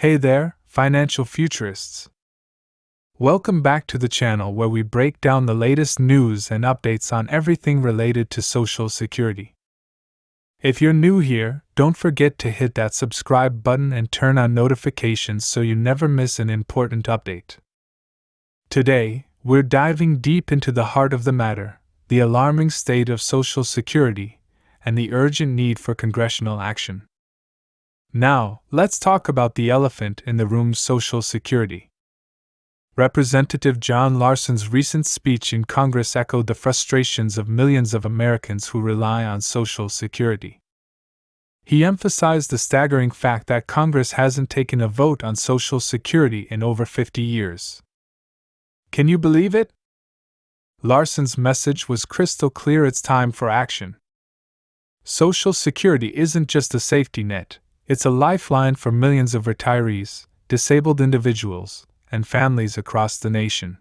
Hey there, financial futurists. Welcome back to the channel where we break down the latest news and updates on everything related to Social Security. If you're new here, don't forget to hit that subscribe button and turn on notifications so you never miss an important update. Today, we're diving deep into the heart of the matter, the alarming state of Social Security, and the urgent need for congressional action. Now, let's talk about the elephant in the room: Social Security. Representative John Larson's recent speech in Congress echoed the frustrations of millions of Americans who rely on Social Security. He emphasized the staggering fact that Congress hasn't taken a vote on Social Security in over 50 years. Can you believe it? Larson's message was crystal clear: it's time for action. Social Security isn't just a safety net. It's a lifeline for millions of retirees, disabled individuals, and families across the nation.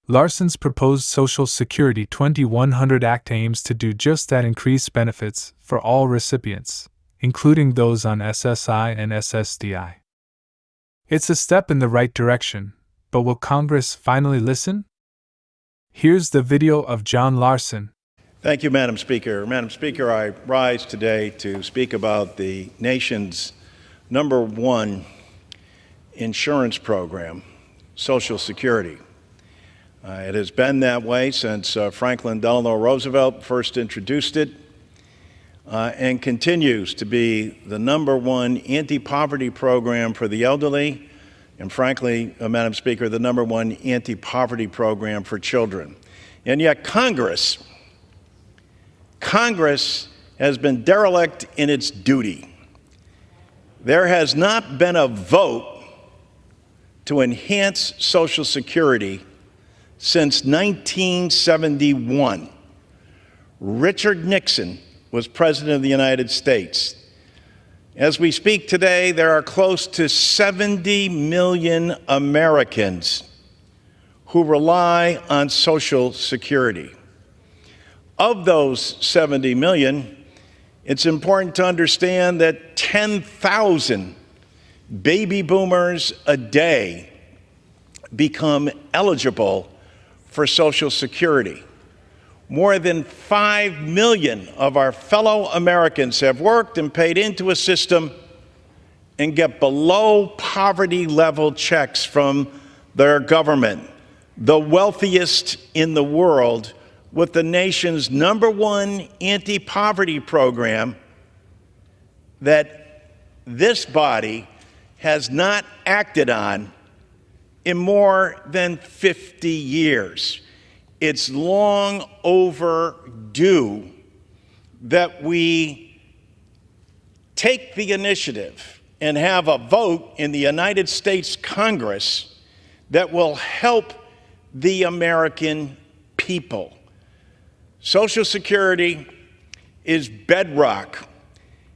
Larson's proposed Social Security 2100 Act aims to do just that: increase benefits for all recipients, including those on SSI and SSDI. It's a step in the right direction, but will Congress finally listen? Here's the video of John Larson. Thank you, Madam Speaker. Madam Speaker, I rise today to speak about the nation's #1 insurance program, Social Security. It has been that way since Franklin Delano Roosevelt first introduced it, and continues to be the #1 anti-poverty program for the elderly, and frankly, Madam Speaker, the #1 anti-poverty program for children. And yet Congress has been derelict in its duty. There has not been a vote to enhance Social Security since 1971. Richard Nixon was President of the United States. As we speak today, there are close to 70 million Americans who rely on Social Security. Of those 70 million, it's important to understand that 10,000 baby boomers a day become eligible for Social Security. More than 5 million of our fellow Americans have worked and paid into a system and get below poverty level checks from their government, the wealthiest in the world, with the nation's #1 anti-poverty program that this body has not acted on in more than 50 years. It's long overdue that we take the initiative and have a vote in the United States Congress that will help the American people. Social Security is bedrock,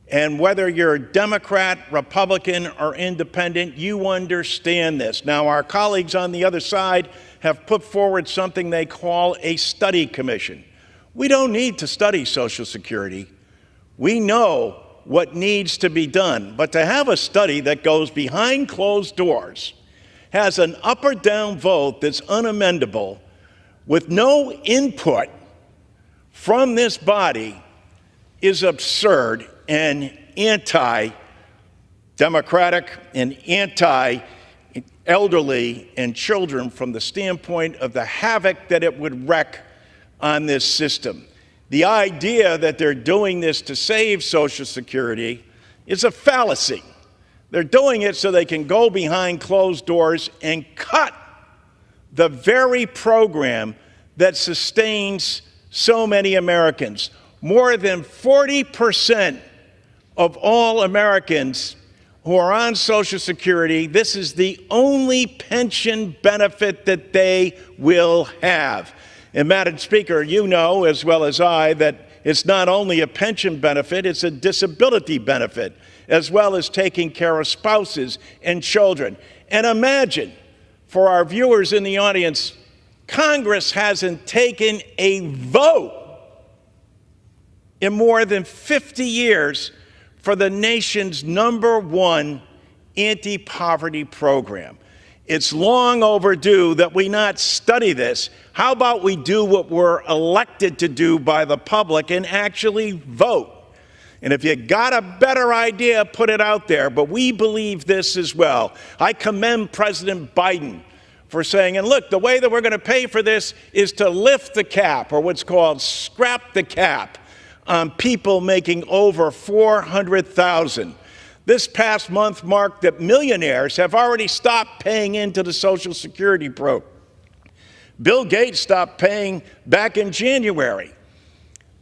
and whether you're a Democrat, Republican, or Independent, you understand this. Now, our colleagues on the other side have put forward something they call a study commission. We don't need to study Social Security. We know what needs to be done, but to have a study that goes behind closed doors, has an up or down vote that's unamendable, with no input from this body, is absurd and anti-democratic and anti-elderly and children from the standpoint of the havoc that it would wreak on this system. The idea that they're doing this to save Social Security is a fallacy. They're doing it so they can go behind closed doors and cut the very program that sustains so many Americans. More than 40% of all Americans who are on Social Security, this is the only pension benefit that they will have. And Madam Speaker, you know as well as I that it's not only a pension benefit, it's a disability benefit, as well as taking care of spouses and children. And imagine, for our viewers in the audience, Congress hasn't taken a vote in more than 50 years for the nation's #1 anti-poverty program. It's long overdue that we not study this. How about we do what we're elected to do by the public and actually vote? And if you got a better idea, put it out there. But we believe this as well. I commend President Biden for saying, and look, the way that we're going to pay for this is to lift the cap, or what's called scrap the cap, on people making over $400,000. This past month marked that millionaires have already stopped paying into the Social Security program. Bill Gates stopped paying back in January.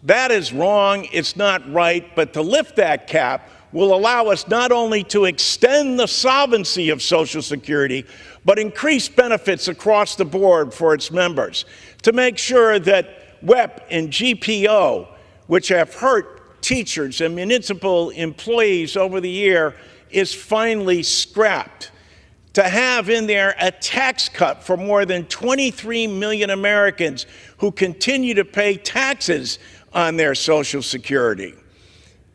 That is wrong, it's not right, but to lift that cap will allow us not only to extend the solvency of Social Security, but increase benefits across the board for its members, to make sure that WEP and GPO, which have hurt teachers and municipal employees over the year, is finally scrapped. To have in there a tax cut for more than 23 million Americans who continue to pay taxes on their Social Security.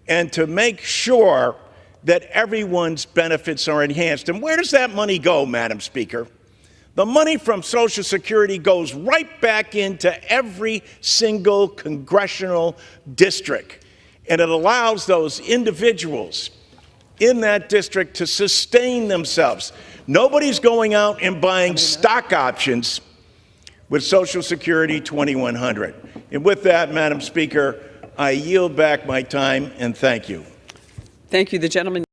And to make sure that everyone's benefits are enhanced. And where does that money go, Madam Speaker? The money from Social Security goes right back into every single congressional district. And it allows those individuals in that district to sustain themselves. Nobody's going out and buying stock options with Social Security 2100. And with that, Madam Speaker, I yield back my time and thank you. Thank you. The gentleman.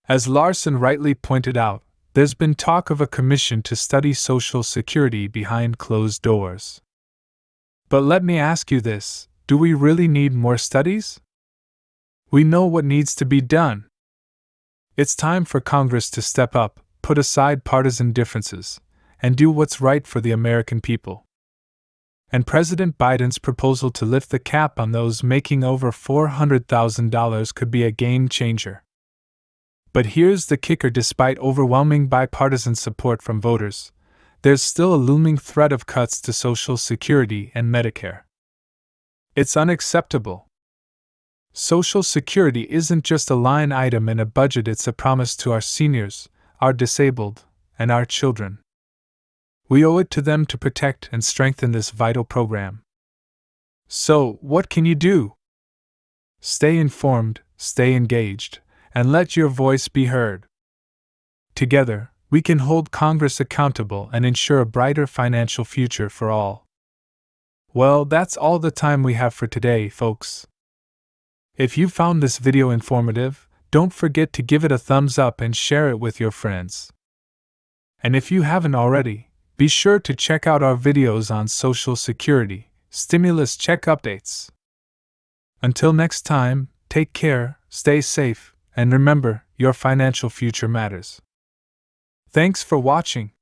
As Larson rightly pointed out, there's been talk of a commission to study Social Security behind closed doors. But let me ask you this, do we really need more studies? We know what needs to be done. It's time for Congress to step up, put aside partisan differences, and do what's right for the American people. And President Biden's proposal to lift the cap on those making over $400,000 could be a game changer. But here's the kicker: despite overwhelming bipartisan support from voters, there's still a looming threat of cuts to Social Security and Medicare. It's unacceptable. Social Security isn't just a line item in a budget, it's a promise to our seniors, our disabled, and our children. We owe it to them to protect and strengthen this vital program. So, what can you do? Stay informed, stay engaged, and let your voice be heard. Together, we can hold Congress accountable and ensure a brighter financial future for all. Well, that's all the time we have for today, folks. If you found this video informative, don't forget to give it a thumbs up and share it with your friends. And if you haven't already, be sure to check out our videos on Social Security, stimulus check updates. Until next time, take care, stay safe, and remember, your financial future matters. Thanks for watching.